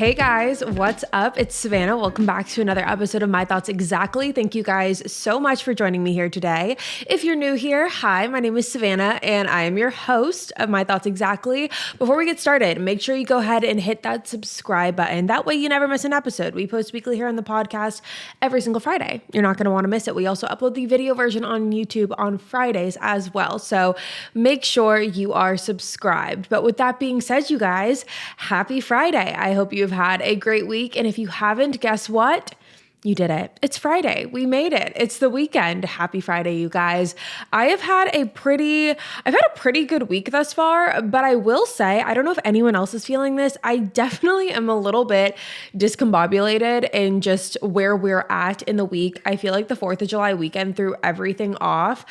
Hey guys, what's up? It's Savannah. Welcome back to another episode of My Thoughts Exactly. Thank you guys so much for joining me here today. If you're new here, hi, my name is Savannah and I am your host of My Thoughts Exactly. Before we get started, make sure you go ahead and hit that subscribe button. That way you never miss an episode. We post weekly here on the podcast every single Friday. You're not going to want to miss it. We also upload the video version on YouTube on Fridays as well. So make sure you are subscribed. But with that being said, you guys, happy Friday. I hope you've had a great week. And if you haven't, guess what? You did it. It's Friday. We made it. It's the weekend. Happy Friday, you guys. I've had a pretty good week thus far, but I will say, I don't know if anyone else is feeling this. I definitely am a little bit discombobulated in just where we're at in the week. I feel like the 4th of July weekend threw everything off.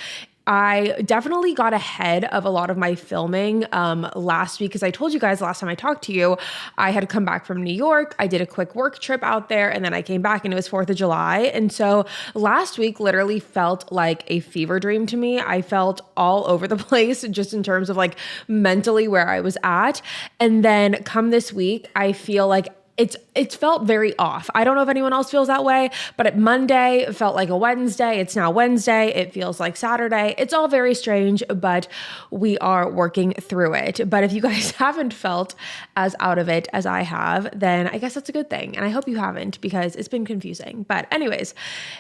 I definitely got ahead of a lot of my filming last week because I told you guys last time I talked to you, I had come back from New York. I did a quick work trip out there and then I came back and it was 4th of July. And so last week literally felt like a fever dream to me. I felt all over the place just in terms of like mentally where I was at. And then come this week, I feel like it's felt very off. I don't know if anyone else feels that way, but Monday felt like a Wednesday. It's now Wednesday. It feels like Saturday. It's all very strange, but we are working through it. But if you guys haven't felt as out of it as I have, then I guess that's a good thing. And I hope you haven't because it's been confusing. But anyways,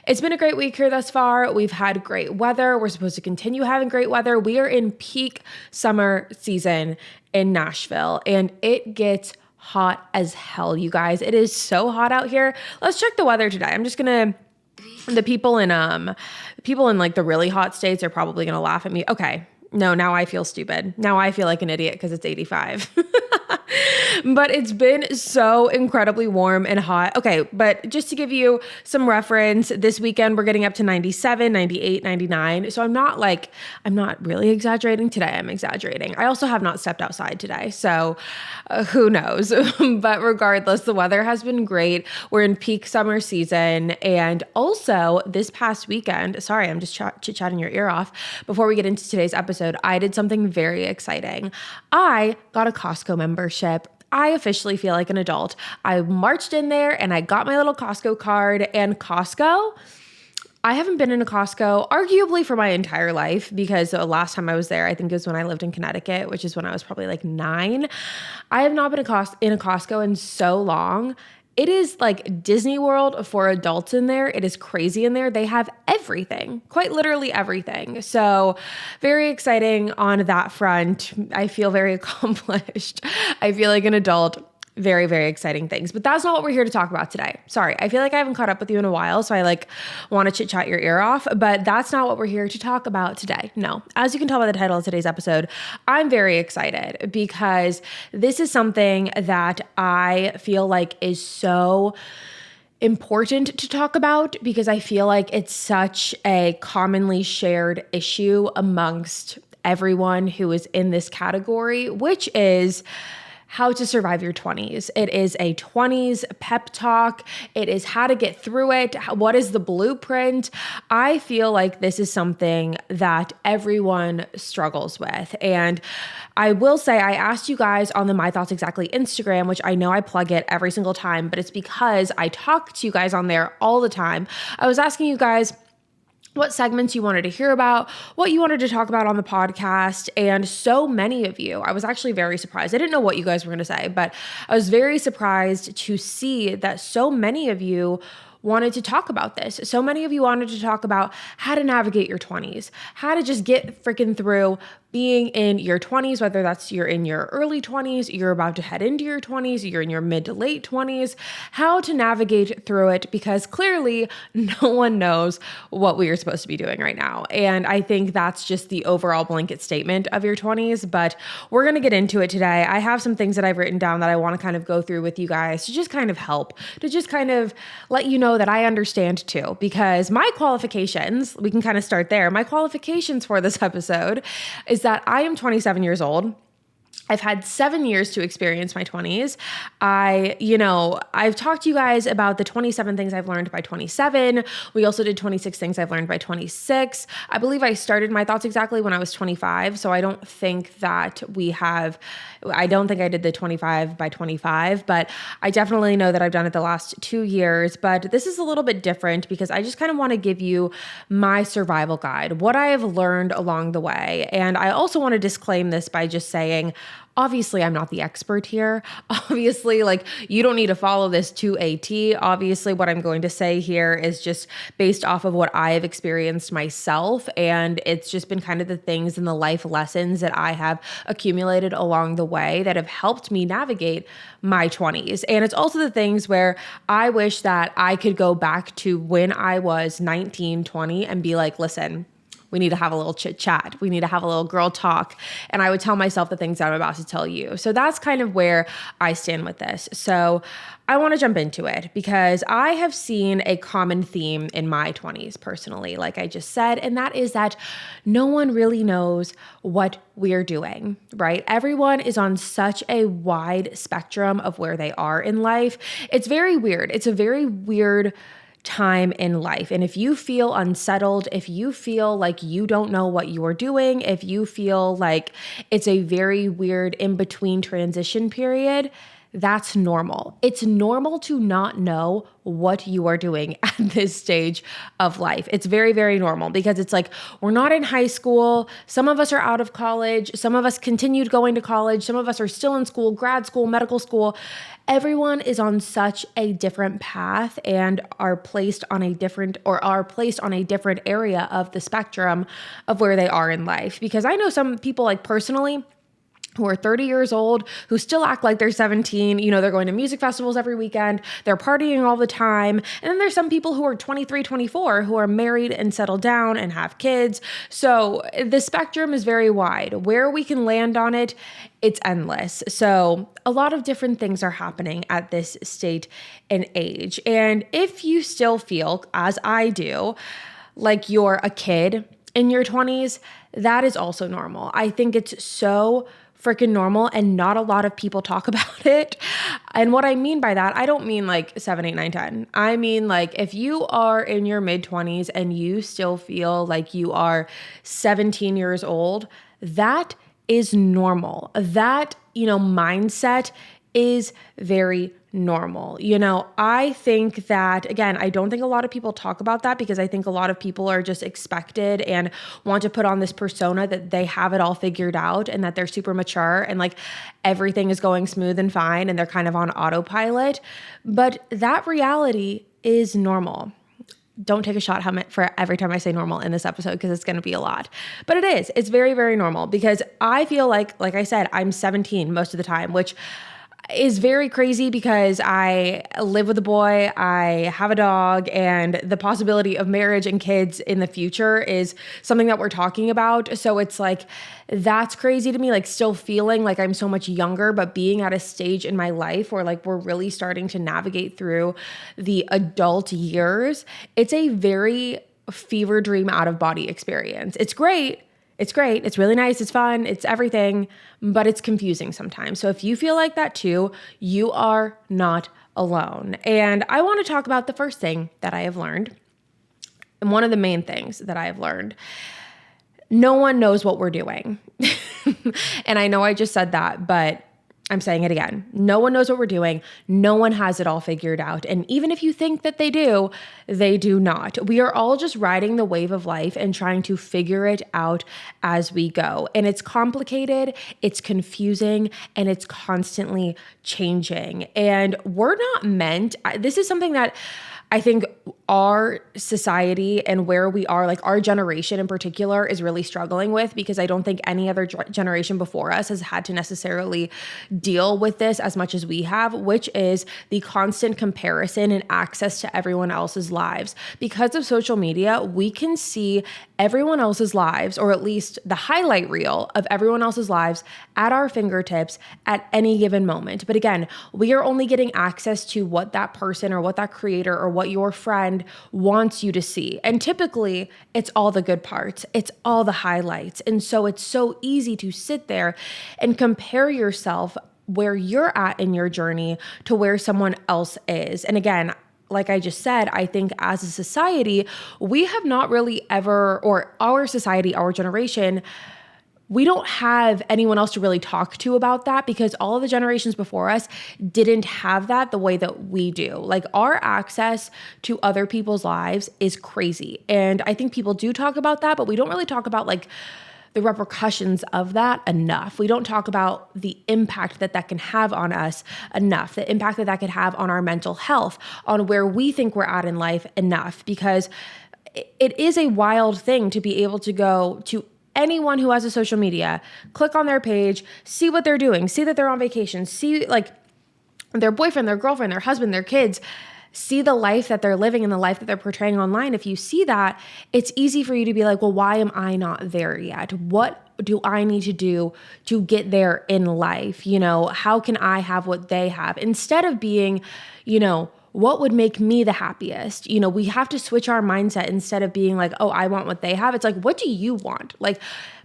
it's been a great week here thus far. We've had great weather. We're supposed to continue having great weather. We are in peak summer season in Nashville and it gets hot as hell, you guys. It is so hot out here. Let's check the weather today. I'm just gonna, the people in like the really hot states are probably gonna laugh at me. Okay. No, now I feel stupid. Now I feel like an idiot because it's 85. But it's been so incredibly warm and hot. Okay, but just to give you some reference, this weekend we're getting up to 97, 98, 99. So I'm not really exaggerating. Today I'm exaggerating. I also have not stepped outside today. So who knows? But regardless, the weather has been great. We're in peak summer season. And also this past weekend, sorry, I'm just chit-chatting your ear off. Before we get into today's episode, I did something very exciting. I got a Costco membership. I officially feel like an adult. I marched in there and I got my little Costco card, and Costco, I haven't been in a Costco arguably for my entire life because the last time I was there, I think it was when I lived in Connecticut, which is when I was probably like 9. I have not been in a Costco in so long. It is like Disney World for adults in there. It is crazy in there. They have everything, quite literally everything. So very exciting on that front. I feel very accomplished. I feel like an adult. Very, very exciting things. But that's not what we're here to talk about today. Sorry, I feel like I haven't caught up with you in a while, so I want to chit-chat your ear off, but that's not what we're here to talk about today. No. As you can tell by the title of today's episode, I'm very excited because this is something that I feel like is so important to talk about because I feel like it's such a commonly shared issue amongst everyone who is in this category, which is how to survive your 20s. It is a 20s pep talk. It is how to get through it. What is the blueprint? I feel like this is something that everyone struggles with. And I will say, I asked you guys on the My Thoughts Exactly Instagram, which I know I plug it every single time, but it's because I talk to you guys on there all the time. I was asking you guys what segments you wanted to hear about, what you wanted to talk about on the podcast. And so many of you, I was actually very surprised. I didn't know what you guys were going to say, but I was very surprised to see that so many of you wanted to talk about this. So many of you wanted to talk about how to navigate your 20s, how to just get freaking through being in your 20s, whether that's you're in your early 20s, you're about to head into your 20s, you're in your mid to late 20s, how to navigate through it, because clearly no one knows what we are supposed to be doing right now. And I think that's just the overall blanket statement of your 20s, but we're going to get into it today. I have some things that I've written down that I want to kind of go through with you guys to just kind of help, to just kind of let you know that I understand too, because my qualifications, we can kind of start there. My qualifications for this episode is that I am 27 years old. I've had 7 years to experience my 20s. I've talked to you guys about the 27 things I've learned by 27. We also did 26 things I've learned by 26. I believe I started My Thoughts Exactly when I was 25. So I don't think I did the 25 by 25, but I definitely know that I've done it the last 2 years. But this is a little bit different because I just kind of want to give you my survival guide, what I have learned along the way. And I also want to disclaim this by just saying, obviously, I'm not the expert here. Obviously, you don't need to follow this to a T. Obviously, what I'm going to say here is just based off of what I have experienced myself. And it's just been kind of the things and the life lessons that I have accumulated along the way that have helped me navigate my 20s. And it's also the things where I wish that I could go back to when I was 19, 20 and be like, listen, we need to have a little chit chat. We need to have a little girl talk. And I would tell myself the things that I'm about to tell you. So that's kind of where I stand with this. So I want to jump into it because I have seen a common theme in my 20s personally, like I just said, and that is that no one really knows what we're doing, right? Everyone is on such a wide spectrum of where they are in life. It's very weird. It's a very weird time in life. And if you feel unsettled, if you feel like you don't know what you're doing, if you feel like it's a very weird in-between transition period, that's normal. It's normal to not know what you are doing at this stage of life. It's very, very normal because it's like we're not in high school. Some of us are out of college. Some of us continued going to college. Some of us are still in school, grad school, medical school. Everyone is on such a different path and are placed on a different area of the spectrum of where they are in life. Because I know some people, like personally, who are 30 years old, who still act like they're 17. They're going to music festivals every weekend. They're partying all the time. And then there's some people who are 23, 24, who are married and settled down and have kids. So the spectrum is very wide. Where we can land on it, it's endless. So a lot of different things are happening at this state and age. And if you still feel, as I do, like you're a kid in your 20s, that is also normal. I think it's so freaking normal and not a lot of people talk about it. And what I mean by that, I don't mean like 7, 8, 9, 10. I mean like if you are in your mid 20s and you still feel like you are 17 years old, that is normal. That, mindset is very normal. I think that, again, I don't think a lot of people talk about that because I think a lot of people are just expected and want to put on this persona that they have it all figured out and that they're super mature and like everything is going smooth and fine and they're kind of on autopilot. But that reality is normal. Don't take a shot helmet for every time I say normal in this episode because it's going to be a lot. But it is. It's very, very normal because I feel like I said, I'm 17 most of the time, which is very crazy because I live with a boy, I have a dog, and the possibility of marriage and kids in the future is something that we're talking about. So it's like, that's crazy to me, like still feeling like I'm so much younger, but being at a stage in my life where like we're really starting to navigate through the adult years. It's a very fever dream out of body experience. It's great. It's great. It's really nice. It's fun. It's everything, but it's confusing sometimes. So if you feel like that too, you are not alone. And I want to talk about the first thing that I have learned. And one of the main things that I have learned, no one knows what we're doing. And I know I just said that, but I'm saying it again. No one knows what we're doing. No one has it all figured out. And even if you think that they do not. We are all just riding the wave of life and trying to figure it out as we go. And it's complicated, it's confusing, and it's constantly changing. And we're not meant, this is something that I think our society and where we are, like our generation in particular, is really struggling with because I don't think any other generation before us has had to necessarily deal with this as much as we have, which is the constant comparison and access to everyone else's lives. Because of social media, we can see everyone else's lives, or at least the highlight reel of everyone else's lives at our fingertips at any given moment. But again, we are only getting access to what that person or what that creator or what your friend friend wants you to see. And typically it's all the good parts. It's all the highlights. And so it's so easy to sit there and compare yourself where you're at in your journey to where someone else is. And again, like I just said, I think as a society, we have not really ever, or our society, our generation, we don't have anyone else to really talk to about that because all of the generations before us didn't have that the way that we do. Like our access to other people's lives is crazy. And I think people do talk about that, but we don't really talk about like the repercussions of that enough. We don't talk about the impact that that can have on us enough, the impact that that could have on our mental health, on where we think we're at in life enough, because it is a wild thing to be able to go to anyone who has a social media, click on their page, see what they're doing, see that they're on vacation, see like their boyfriend, their girlfriend, their husband, their kids, see the life that they're living and the life that they're portraying online. If you see that, it's easy for you to be like, well, why am I not there yet? What do I need to do to get there in life? You know, how can I have what they have? Instead of being, you know, what would make me the happiest? You know, we have to switch our mindset instead of being like, oh, I want what they have. It's like, what do you want? Like,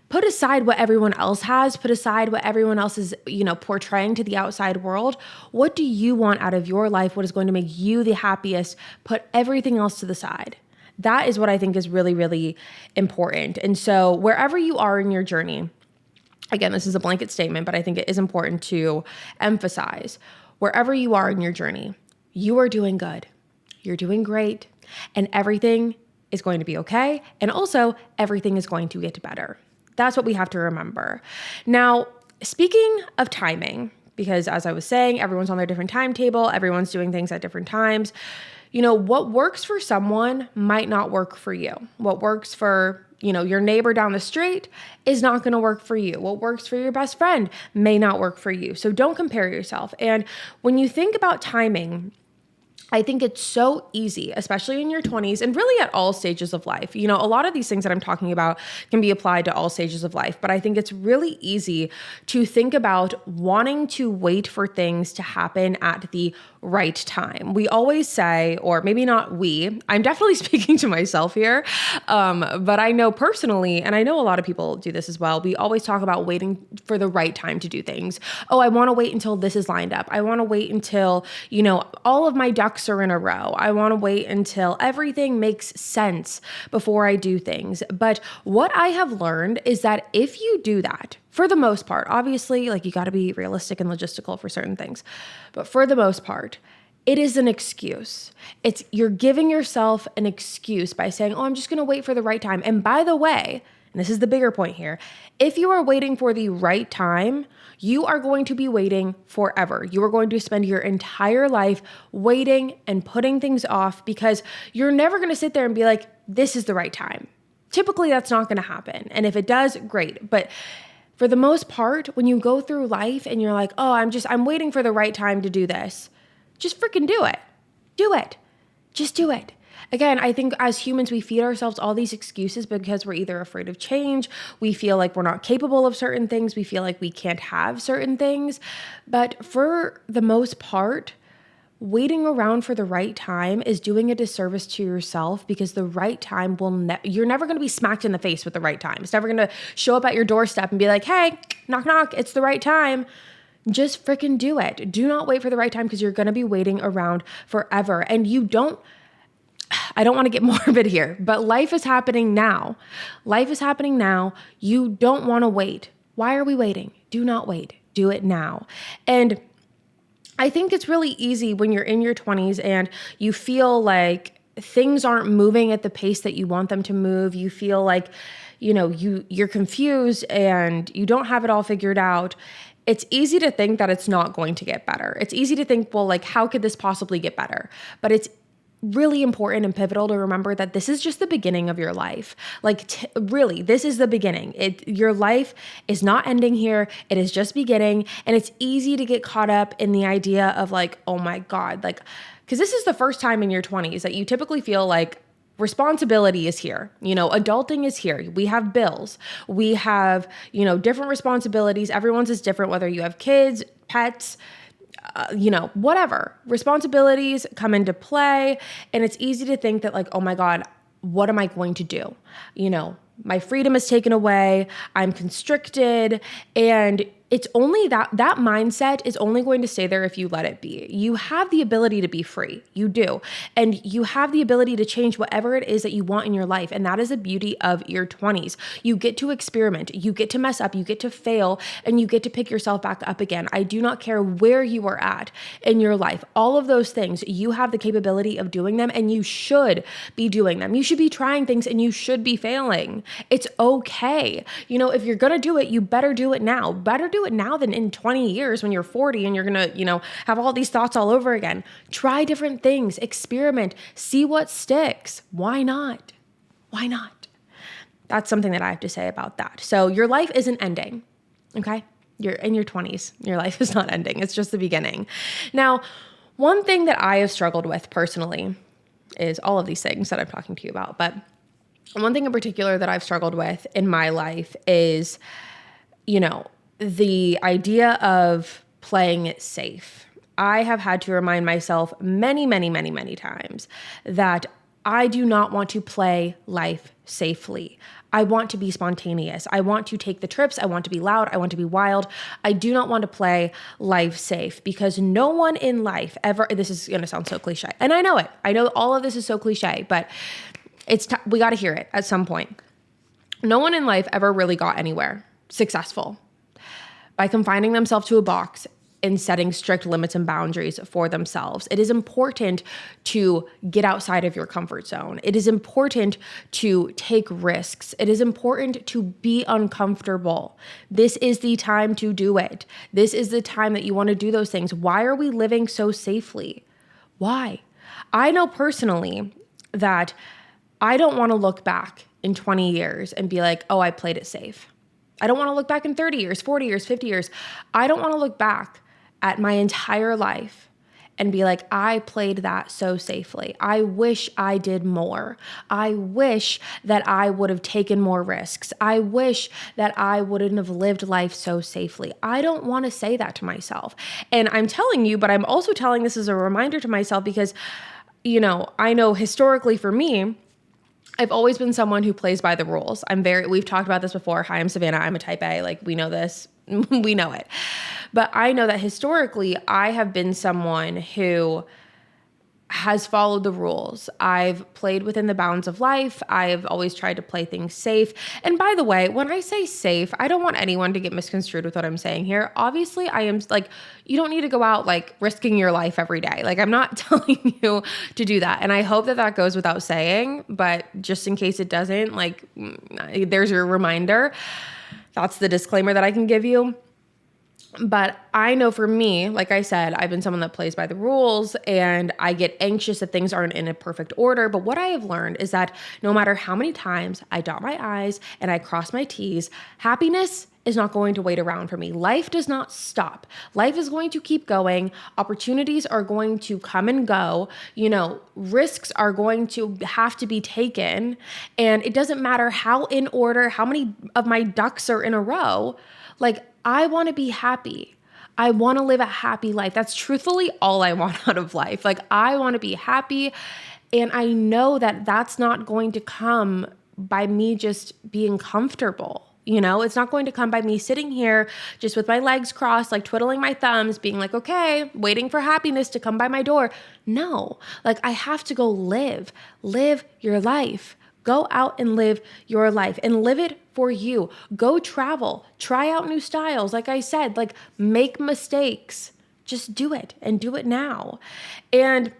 put aside what everyone else has, put aside what everyone else is, you know, portraying to the outside world. What do you want out of your life? What is going to make you the happiest? Put everything else to the side. That is what I think is really, really important. And so wherever you are in your journey, again, this is a blanket statement, but I think it is important to emphasize, wherever you are in your journey, you are doing good. You're doing great. And everything is going to be okay. And also everything is going to get better. That's what we have to remember. Now, speaking of timing, because as I was saying, everyone's on their different timetable, everyone's doing things at different times. You know, what works for someone might not work for you. What works for, you know, your neighbor down the street is not going to work for you. What works for your best friend may not work for you. So don't compare yourself. And when you think about timing, I think it's so easy, especially in your 20s and really at all stages of life. You know, a lot of these things that I'm talking about can be applied to all stages of life, but I think it's really easy to think about wanting to wait for things to happen at the right time. We always say, or maybe not we, I'm definitely speaking to myself here, but I know personally, and I know a lot of people do this as well, we always talk about waiting for the right time to do things. Oh, I want to wait until this is lined up. I want to wait until, you know, all of my ducks are in a row. I want to wait until everything makes sense before I do things. But what I have learned is that if you do that, for the most part, obviously, like you got to be realistic and logistical for certain things, but for the most part, it is an excuse. You're giving yourself an excuse by saying, oh, I'm just going to wait for the right time. And by the way, and this is the bigger point here, if you are waiting for the right time, you are going to be waiting forever. You are going to spend your entire life waiting and putting things off because you're never going to sit there and be like, this is the right time. Typically, that's not going to happen. And if it does, great. But for the most part, when you go through life and you're like, oh, I'm waiting for the right time to do this, just freaking do it. Do it. Just do it. Again, I think as humans, we feed ourselves all these excuses because we're either afraid of change, we feel like we're not capable of certain things, we feel like we can't have certain things. But for the most part, waiting around for the right time is doing a disservice to yourself because the right time you're never going to be smacked in the face with the right time. It's never going to show up at your doorstep and be like, hey, knock, knock, it's the right time. Just freaking do it. Do not wait for the right time because you're going to be waiting around forever. And I don't want to get morbid here, but life is happening now. Life is happening now. You don't want to wait. Why are we waiting? Do not wait. Do it now. And I think it's really easy when you're in your 20s and you feel like things aren't moving at the pace that you want them to move. You feel like, you know, you're confused and you don't have it all figured out. It's easy to think that it's not going to get better. It's easy to think, well, like, how could this possibly get better? But it's really important and pivotal to remember that this is just the beginning of your life. Like, really, this is the beginning. Your life is not ending here. It is just beginning. And it's easy to get caught up in the idea of like, oh my God, like, because this is the first time in your 20s that you typically feel like responsibility is here. You know, adulting is here. We have bills. We have, you know, different responsibilities. Everyone's is different, whether you have kids, pets, whatever. Responsibilities come into play, and it's easy to think that like, oh my God, what am I going to do? My freedom is taken away. I'm constricted. And it's only that mindset is only going to stay there if you let it be. You have the ability to be free. You do. And you have the ability to change whatever it is that you want in your life. And that is the beauty of your 20s. You get to experiment. You get to mess up. You get to fail. And you get to pick yourself back up again. I do not care where you are at in your life. All of those things, you have the capability of doing them, and you should be doing them. You should be trying things, and you should be failing. It's okay. If you're going to do it, you better do it now. Better do it now than in 20 years when you're 40 and you're going to, have all these thoughts all over again. Try different things, experiment, see what sticks. Why not? Why not? That's something that I have to say about that. So your life isn't ending, okay? You're in your 20s. Your life is not ending. It's just the beginning. Now, one thing that I have struggled with personally is all of these things that I'm talking to you about, but one thing in particular that I've struggled with in my life is, the idea of playing it safe. I have had to remind myself many, many, many, many times that I do not want to play life safely. I want to be spontaneous. I want to take the trips. I want to be loud. I want to be wild. I do not want to play life safe because no one in life ever, this is going to sound so cliche. And I know it. I know all of this is so cliche, but we got to hear it at some point. No one in life ever really got anywhere successful by confining themselves to a box and setting strict limits and boundaries for themselves. It is important to get outside of your comfort zone. It is important to take risks. It is important to be uncomfortable. This is the time to do it. This is the time that you want to do those things. Why are we living so safely? Why? I know personally that I don't want to look back in 20 years and be like, oh, I played it safe. I don't want to look back in 30 years, 40 years, 50 years. I don't want to look back at my entire life and be like, I played that so safely. I wish I did more. I wish that I would have taken more risks. I wish that I wouldn't have lived life so safely. I don't want to say that to myself. And I'm telling you, but I'm also telling this as a reminder to myself because, I know historically for me, I've always been someone who plays by the rules. We've talked about this before. Hi, I'm Savannah. I'm a type A. Like, we know this. We know it. But I know that historically, I have been someone who has followed the rules. I've played within the bounds of life. I've always tried to play things safe. And by the way, when I say safe, I don't want anyone to get misconstrued with what I'm saying here. Obviously, I am like, you don't need to go out like risking your life every day. Like, I'm not telling you to do that. And I hope that goes without saying, but just in case it doesn't, like, there's your reminder. That's the disclaimer that I can give you. But I know for me, like I said, I've been someone that plays by the rules and I get anxious that things aren't in a perfect order. But what I have learned is that no matter how many times I dot my I's and I cross my T's, happiness is not going to wait around for me. Life does not stop. Life is going to keep going. Opportunities are going to come and go. Risks are going to have to be taken. And it doesn't matter how in order, how many of my ducks are in a row. Like, I want to be happy. I want to live a happy life. That's truthfully all I want out of life. Like, I want to be happy. And I know that that's not going to come by me just being comfortable. It's not going to come by me sitting here just with my legs crossed, like twiddling my thumbs, being like, okay, waiting for happiness to come by my door. No, like, I have to go live your life. Go out and live your life and live it for you. Go travel, try out new styles. Like I said, like, make mistakes, just do it and do it now. And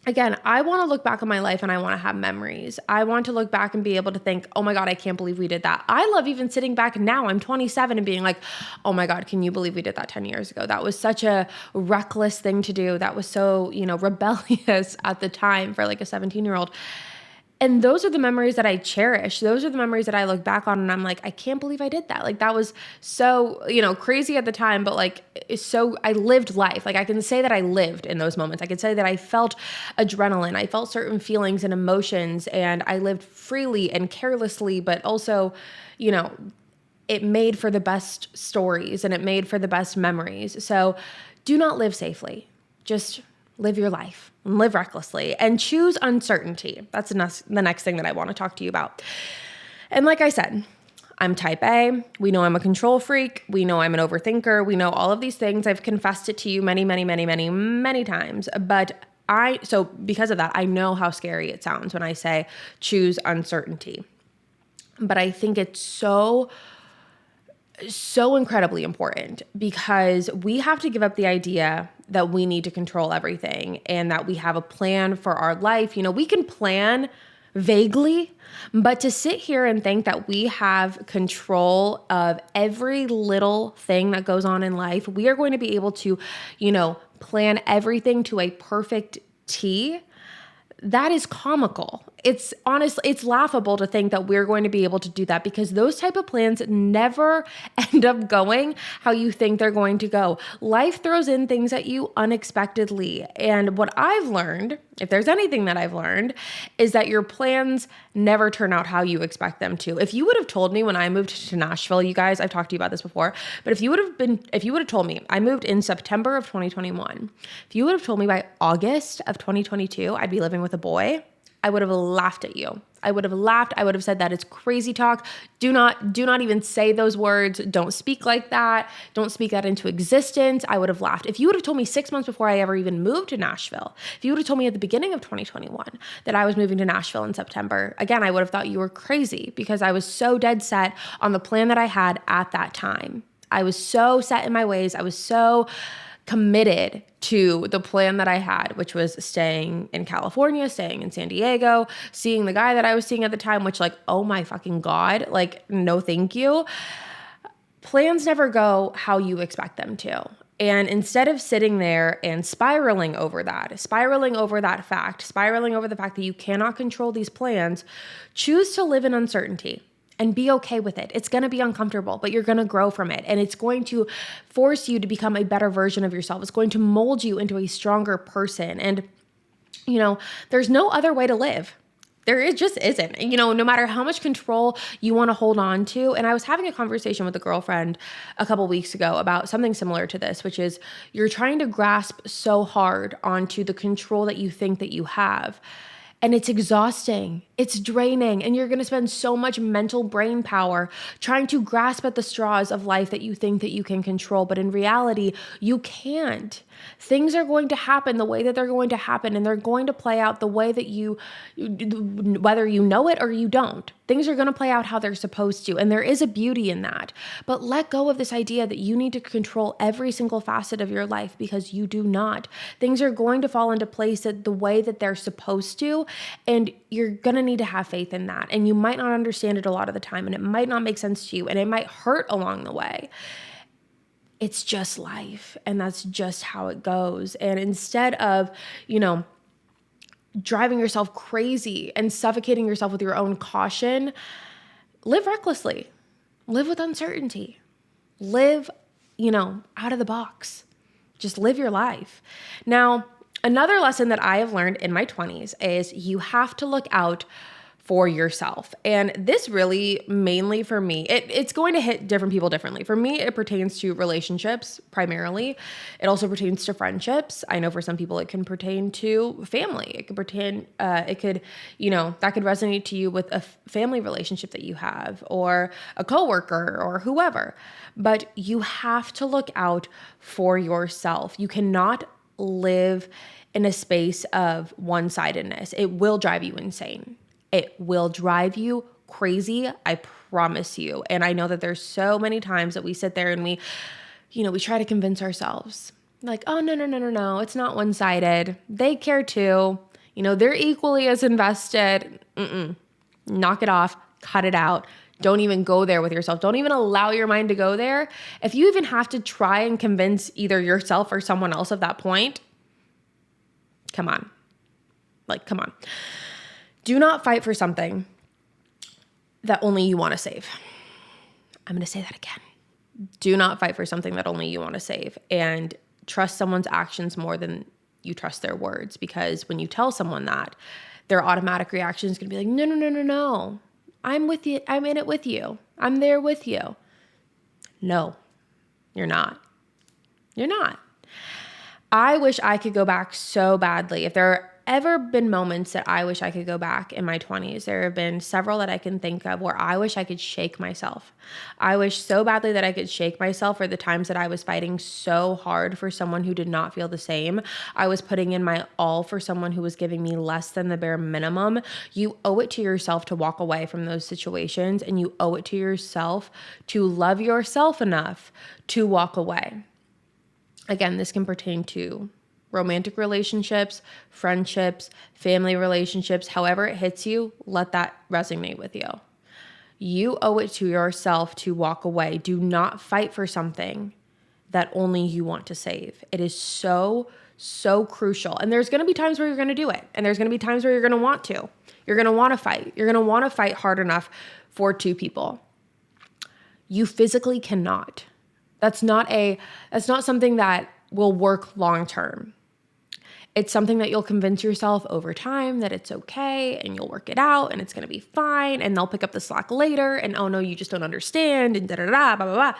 again, I want to look back on my life and I want to have memories. I want to look back and be able to think, oh my God, I can't believe we did that. I love even sitting back now, I'm 27, and being like, oh my God, can you believe we did that 10 years ago? That was such a reckless thing to do. That was so, rebellious at the time for like a 17-year-old. And those are the memories that I cherish. Those are the memories that I look back on and I'm like, I can't believe I did that. Like, that was so, crazy at the time, but like, I lived life. Like, I can say that I lived in those moments. I can say that I felt adrenaline. I felt certain feelings and emotions, and I lived freely and carelessly, but also, it made for the best stories and it made for the best memories. So do not live safely. Just live your life and live recklessly and choose uncertainty. That's the next thing that I want to talk to you about. And like I said, I'm type A. We know I'm a control freak. We know I'm an overthinker. We know all of these things. I've confessed it to you many, many, many, many, many times. But so because of that, I know how scary it sounds when I say choose uncertainty. But I think it's so incredibly important because we have to give up the idea that we need to control everything and that we have a plan for our life. We can plan vaguely, but to sit here and think that we have control of every little thing that goes on in life, we are going to be able to, plan everything to a perfect T. That is comical. It's honestly, it's laughable to think that we're going to be able to do that because those type of plans never end up going how you think they're going to go. Life throws in things at you unexpectedly. And what I've learned, if there's anything that I've learned, is that your plans never turn out how you expect them to. If you would have told me when I moved to Nashville, you guys, I've talked to you about this before, but if you would have told me, I moved in September of 2021, if you would have told me by August of 2022, I'd be living with a boy, I would have laughed at you. I would have laughed. I would have said that it's crazy talk. Do not even say those words. Don't speak like that. Don't speak that into existence. I would have laughed. If you would have told me 6 months before I ever even moved to Nashville, if you would have told me at the beginning of 2021 that I was moving to Nashville in September, again, I would have thought you were crazy because I was so dead set on the plan that I had at that time. I was so set in my ways. I was so committed to the plan that I had, which was staying in California, staying in San Diego, seeing the guy that I was seeing at the time, which oh my fucking God, no, thank you. Plans never go how you expect them to. And instead of sitting there and spiraling over that fact, spiraling over the fact that you cannot control these plans, choose to live in uncertainty. And be okay with it. It's going to be uncomfortable, but you're going to grow from it. And it's going to force you to become a better version of yourself. It's going to mold you into a stronger person. And, there's no other way to live. There just isn't, no matter how much control you want to hold on to. And I was having a conversation with a girlfriend a couple weeks ago about something similar to this, which is you're trying to grasp so hard onto the control that you think that you have. And it's exhausting, it's draining, and you're gonna spend so much mental brain power trying to grasp at the straws of life that you think that you can control, but in reality, you can't. Things are going to happen the way that they're going to happen, and they're going to play out the way that whether you know it or you don't. Things are gonna play out how they're supposed to, and there is a beauty in that. But let go of this idea that you need to control every single facet of your life because you do not. Things are going to fall into place the way that they're supposed to, and you're gonna need to have faith in that. And you might not understand it a lot of the time, and it might not make sense to you, and it might hurt along the way. It's just life, and that's just how it goes. And instead of, driving yourself crazy and suffocating yourself with your own caution, live recklessly, live with uncertainty, live, out of the box. Just live your life. Now, another lesson that I have learned in my 20s is you have to look out for yourself. And this really mainly for me, it's going to hit different people differently. For me, it pertains to relationships primarily. It also pertains to friendships. I know for some people it can pertain to family. It could that could resonate to you with a family relationship that you have or a coworker or whoever. But you have to look out for yourself. You cannot live in a space of one-sidedness. It will drive you insane. It will drive you crazy, I promise you. And I know that there's so many times that we sit there and we try to convince ourselves oh, no, it's not one-sided. They care too. They're equally as invested. Knock it off, cut it out. Don't even go there with yourself. Don't even allow your mind to go there. If you even have to try and convince either yourself or someone else at that point, come on. Come on. Do not fight for something that only you want to save. I'm going to say that again. Do not fight for something that only you want to save, and trust someone's actions more than you trust their words, because when you tell someone that, their automatic reaction is going to be no. I'm with you. I'm in it with you. I'm there with you. No, you're not. You're not. I wish I could go back so badly. If there are ever been moments that I wish I could go back in my 20s, there have been several that I can think of where I wish I could shake myself. I wish so badly that I could shake myself for the times that I was fighting so hard for someone who did not feel the same. I was putting in my all for someone who was giving me less than the bare minimum. You owe it to yourself to walk away from those situations, and you owe it to yourself to love yourself enough to walk away. Again, this can pertain to romantic relationships, friendships, family relationships, however it hits you, let that resonate with you. You owe it to yourself to walk away. Do not fight for something that only you want to save. It is so, so crucial. And there's going to be times where you're going to do it. And there's going to be times where you're going to want to. You're going to want to fight. You're going to want to fight hard enough for two people. You physically cannot. That's not something that will work long term. It's something that you'll convince yourself over time that it's okay and you'll work it out and it's going to be fine and they'll pick up the slack later and oh no, you just don't understand and da-da-da, blah, blah, blah.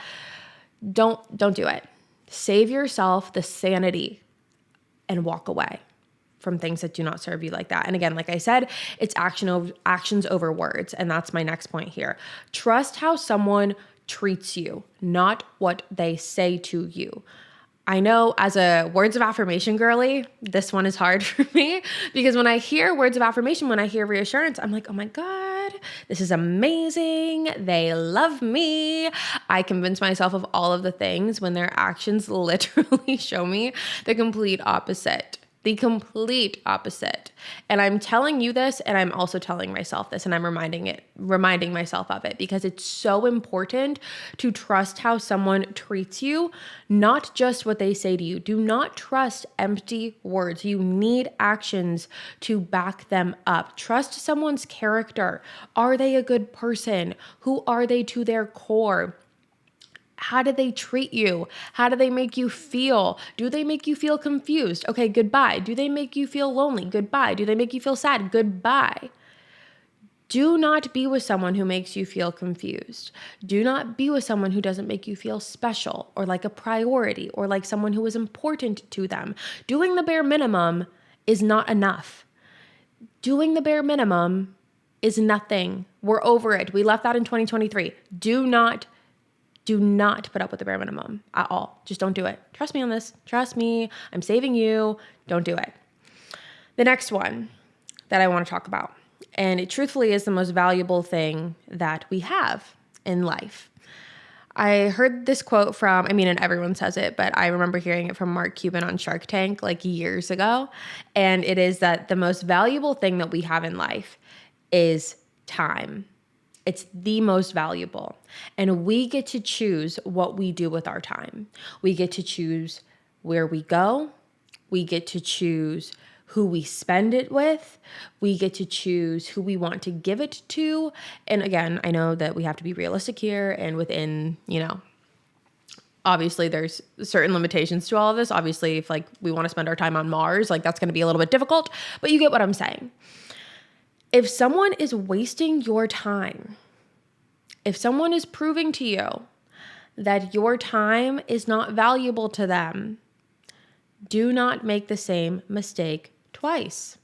Don't do it. Save yourself the sanity and walk away from things that do not serve you like that. And again, like I said, it's actions over words. And that's my next point here. Trust how someone treats you, not what they say to you. I know as a words of affirmation girly, this one is hard for me because when I hear words of affirmation, when I hear reassurance, I'm like, oh my God, this is amazing. They love me. I convince myself of all of the things when their actions literally show me the complete opposite. The complete opposite. And I'm telling you this, and I'm also telling myself this, and I'm reminding myself of it because it's so important to trust how someone treats you, not just what they say to you. Do not trust empty words. You need actions to back them up. Trust someone's character. Are they a good person? Who are they to their core? How do they treat you? How do they make you feel? Do they make you feel confused? Okay, goodbye. Do they make you feel lonely? Goodbye. Do they make you feel sad? Goodbye. Do not be with someone who makes you feel confused. Do not be with someone who doesn't make you feel special or like a priority or like someone who is important to them. Doing the bare minimum is not enough. Doing the bare minimum is nothing. We're over it. We left that in 2023. Do not put up with the bare minimum at all. Just don't do it. Trust me on this. Trust me. I'm saving you. Don't do it. The next one that I want to talk about, and it truthfully is the most valuable thing that we have in life. I heard this quote from, and everyone says it, but I remember hearing it from Mark Cuban on Shark Tank like years ago. And it is that the most valuable thing that we have in life is time. It's the most valuable. And we get to choose what we do with our time. We get to choose where we go. We get to choose who we spend it with. We get to choose who we want to give it to. And again, I know that we have to be realistic here and within, obviously there's certain limitations to all of this. Obviously, if we want to spend our time on Mars, that's going to be a little bit difficult, but you get what I'm saying. If someone is wasting your time, if someone is proving to you that your time is not valuable to them, do not make the same mistake twice.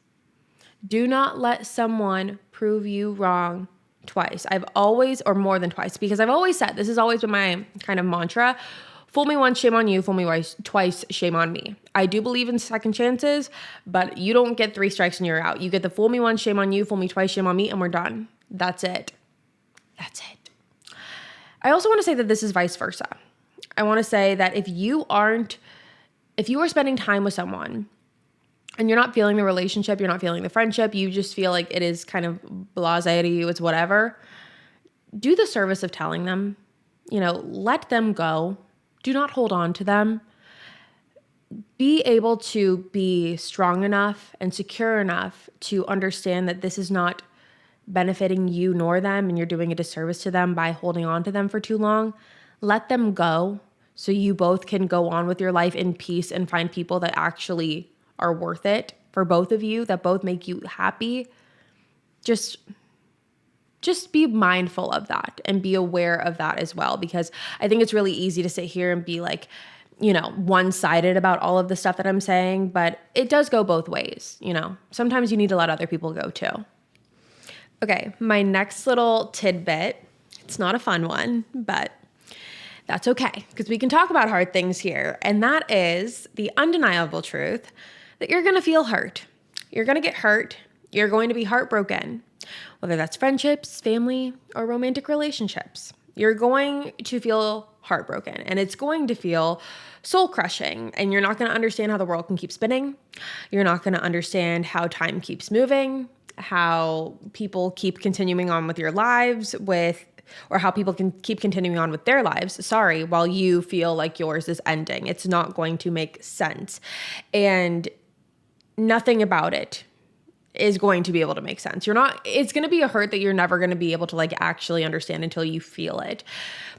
Do not let someone prove you wrong twice. Or more than twice, because I've always said, this has always been my kind of mantra, fool me once, shame on you. Fool me twice, shame on me. I do believe in second chances, but you don't get 3 strikes and you're out. You get the fool me once, shame on you, fool me twice, shame on me, and we're done. That's it. That's it. I also want to say that this is vice versa. I want to say that if you are spending time with someone and you're not feeling the relationship, you're not feeling the friendship, you just feel like it is kind of blasé to you, it's whatever, do the service of telling them, let them go. Do not hold on to them. Be able to be strong enough and secure enough to understand that this is not benefiting you nor them, and you're doing a disservice to them by holding on to them for too long. Let them go so you both can go on with your life in peace and find people that actually are worth it for both of you, that both make you happy. Just just be mindful of that and be aware of that as well, because I think it's really easy to sit here and be like, one-sided about all of the stuff that I'm saying, but it does go both ways. Sometimes you need to let other people go too. Okay, my next little tidbit, it's not a fun one, but that's okay, because we can talk about hard things here. And that is the undeniable truth that you're going to feel hurt. You're going to get hurt. You're going to be heartbroken, whether that's friendships, family, or romantic relationships. You're going to feel heartbroken, and it's going to feel soul crushing, and you're not going to understand how the world can keep spinning. You're not going to understand how time keeps moving, how people keep continuing on with your lives or how people can keep continuing on with their lives, while you feel like yours is ending. It's not going to make sense. And nothing about it is going to be able to make sense. It's going to be a hurt that you're never going to be able to actually understand until you feel it.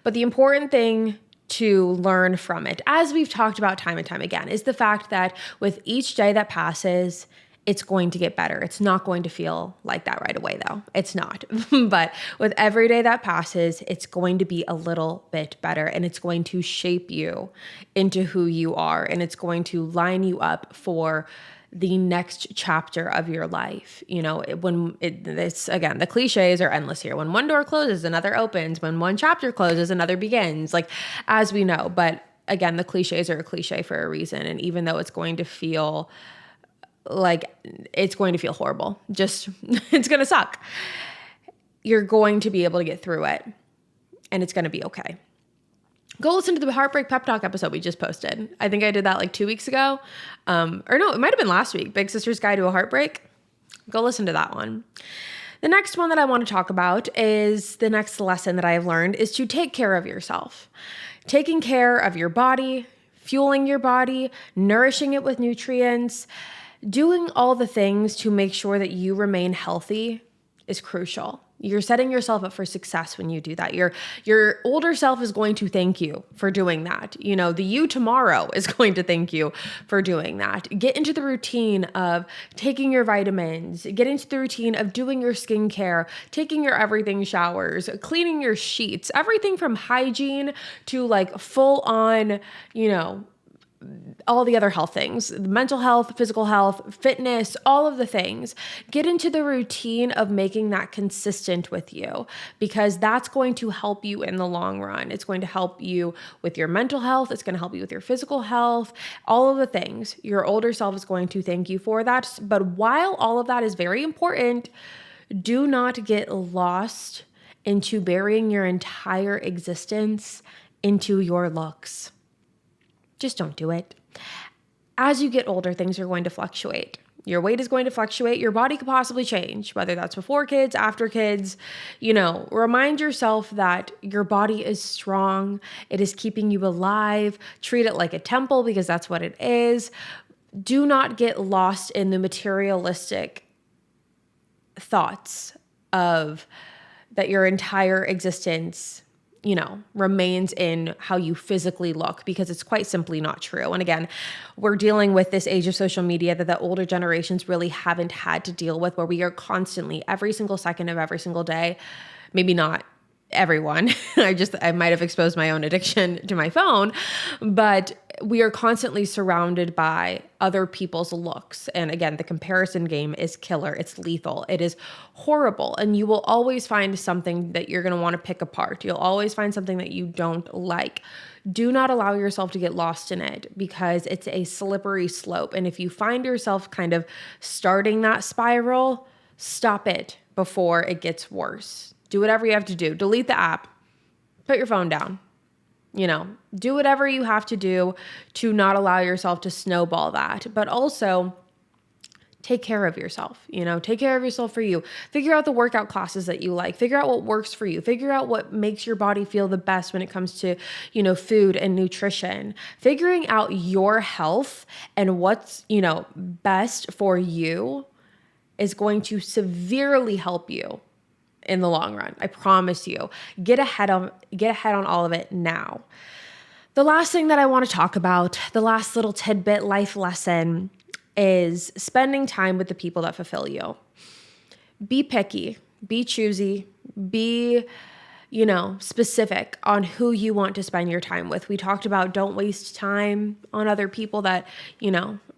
But the important thing to learn from it, as we've talked about time and time again, is the fact that with each day that passes, it's going to get better. It's not going to feel like that right away, though. It's not. But with every day that passes, it's going to be a little bit better, and it's going to shape you into who you are, and it's going to line you up for the next chapter of your life. The cliches are endless here. When one door closes, another opens. When one chapter closes, another begins, as we know. But again, the cliches are a cliche for a reason. And even though it's going to feel horrible, it's going to suck, you're going to be able to get through it, and it's going to be okay. Go listen to the Heartbreak Pep Talk episode we just posted. I think I did that 2 weeks ago. Or no, it might have been last week. Big Sister's Guide to a Heartbreak. Go listen to that one. The next one that I want to talk about is the next lesson that I have learned is to take care of yourself. Taking care of your body, fueling your body, nourishing it with nutrients, doing all the things to make sure that you remain healthy is crucial. You're setting yourself up for success when you do that. Your older self is going to thank you for doing that. The you tomorrow is going to thank you for doing that. Get into the routine of taking your vitamins. Get into the routine of doing your skincare, taking your everything showers, cleaning your sheets, everything from hygiene to full on, all the other health things, mental health, physical health, fitness, all of the things. Get into the routine of making that consistent with you, because that's going to help you in the long run. It's going to help you with your mental health. It's going to help you with your physical health, all of the things. Your older self is going to thank you for that. But while all of that is very important, do not get lost into burying your entire existence into your looks. Just don't do it. As you get older, things are going to fluctuate. Your weight is going to fluctuate. Your body could possibly change, whether that's before kids, after kids. Remind yourself that your body is strong. It is keeping you alive. Treat it like a temple, because that's what it is. Do not get lost in the materialistic thoughts of that your entire existence remains in how you physically look, because it's quite simply not true. And again, we're dealing with this age of social media that the older generations really haven't had to deal with, where we are constantly, every single second of every single day, maybe not everyone. I might have exposed my own addiction to my phone, but we are constantly surrounded by other people's looks. And again, the comparison game is killer. It's lethal. It is horrible. And you will always find something that you're going to want to pick apart. You'll always find something that you don't like. Do not allow yourself to get lost in it, because it's a slippery slope. And if you find yourself kind of starting that spiral, stop it before it gets worse. Do whatever you have to do. Delete the app. Put your phone down. Do whatever you have to do to not allow yourself to snowball that. But also, take care of yourself. Take care of yourself for you. Figure out the workout classes that you like. Figure out what works for you. Figure out what makes your body feel the best when it comes to, food and nutrition. Figuring out your health and what's, best for you is going to severely help you in the long run. I promise you. Get ahead on all of it now. The last thing that I want to talk about, the last little tidbit life lesson, is spending time with the people that fulfill you. Be picky. Be choosy, be, specific on who you want to spend your time with. We talked about don't waste time on other people that,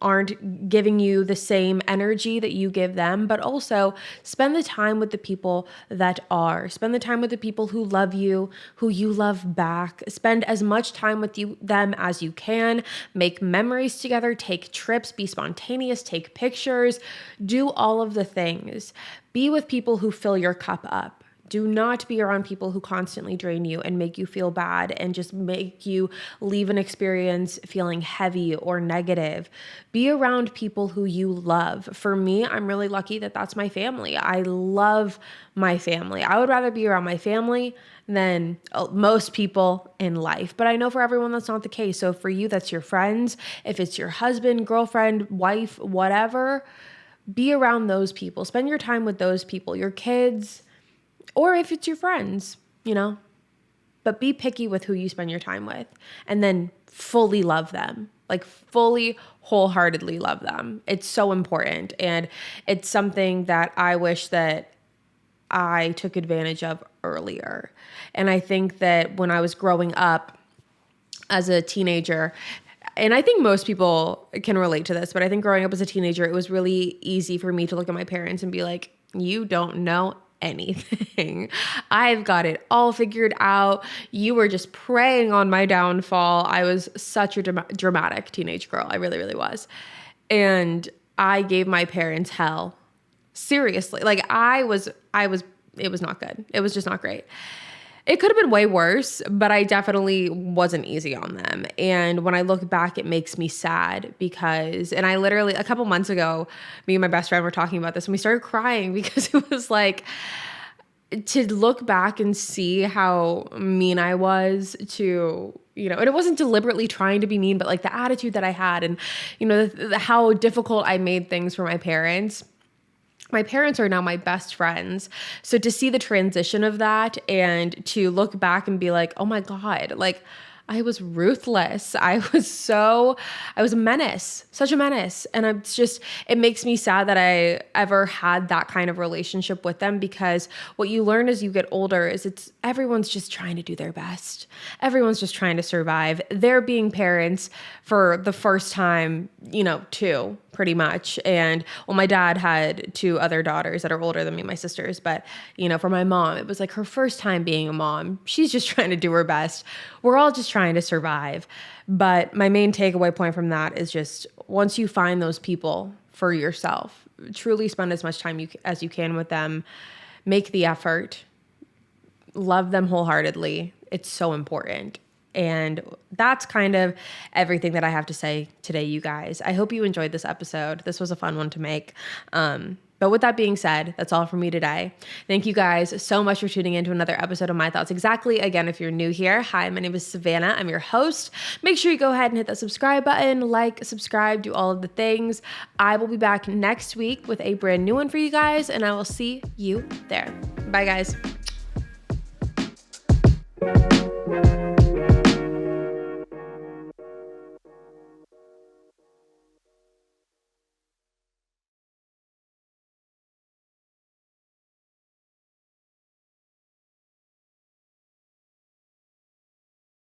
aren't giving you the same energy that you give them, but also spend the time with the people that are. Spend the time with the people who love you, who you love back. Spend as much time with them as you can. Make memories together, take trips, be spontaneous, take pictures, do all of the things. Be with people who fill your cup up. Do not be around people who constantly drain you and make you feel bad and just make you leave an experience feeling heavy or negative. Be around people who you love. For me, I'm really lucky that that's my family. I love my family. I would rather be around my family than most people in life. But I know for everyone that's not the case. So for you, that's your friends. If it's your husband, girlfriend, wife, whatever, be around those people. Spend your time with those people, your kids, or if it's your friends, but be picky with who you spend your time with and then fully love them, like fully, wholeheartedly love them. It's so important. And it's something that I wish that I took advantage of earlier. And I think that when I was growing up as a teenager, and I think most people can relate to this, but I think growing up as a teenager, it was really easy for me to look at my parents and be like, you don't know anything. I've got it all figured out. You were just preying on my downfall. I was such a dramatic teenage girl. I really, really was. And I gave my parents hell. Seriously. Like it was not good. It was just not great. It could have been way worse, but I definitely wasn't easy on them. And when I look back, it makes me sad and I literally, a couple months ago, me and my best friend were talking about this and we started crying because it was like, to look back and see how mean I was to, and it wasn't deliberately trying to be mean, but like the attitude that I had and, how difficult I made things for my parents. My parents are now my best friends. So to see the transition of that and to look back and be like, oh my God, like I was ruthless. I was a menace, such a menace. And it makes me sad that I ever had that kind of relationship with them, because what you learn as you get older is everyone's just trying to do their best. Everyone's just trying to survive. They're being parents for the first time, too, pretty much. And my dad had two other daughters that are older than me, my sisters. But, for my mom, it was like her first time being a mom. She's just trying to do her best. We're all just trying to survive. But my main takeaway point from that is just once you find those people for yourself, truly spend as much time as you can with them, make the effort, love them wholeheartedly. It's so important. And that's kind of everything that I have to say today, you guys. I hope you enjoyed this episode. This was a fun one to make. But with that being said, that's all from me today. Thank you guys so much for tuning in to another episode of My Thoughts Exactly. Again, if you're new here, hi, my name is Savannah. I'm your host. Make sure you go ahead and hit that subscribe button, subscribe, do all of the things. I will be back next week with a brand new one for you guys, and I will see you there. Bye, guys.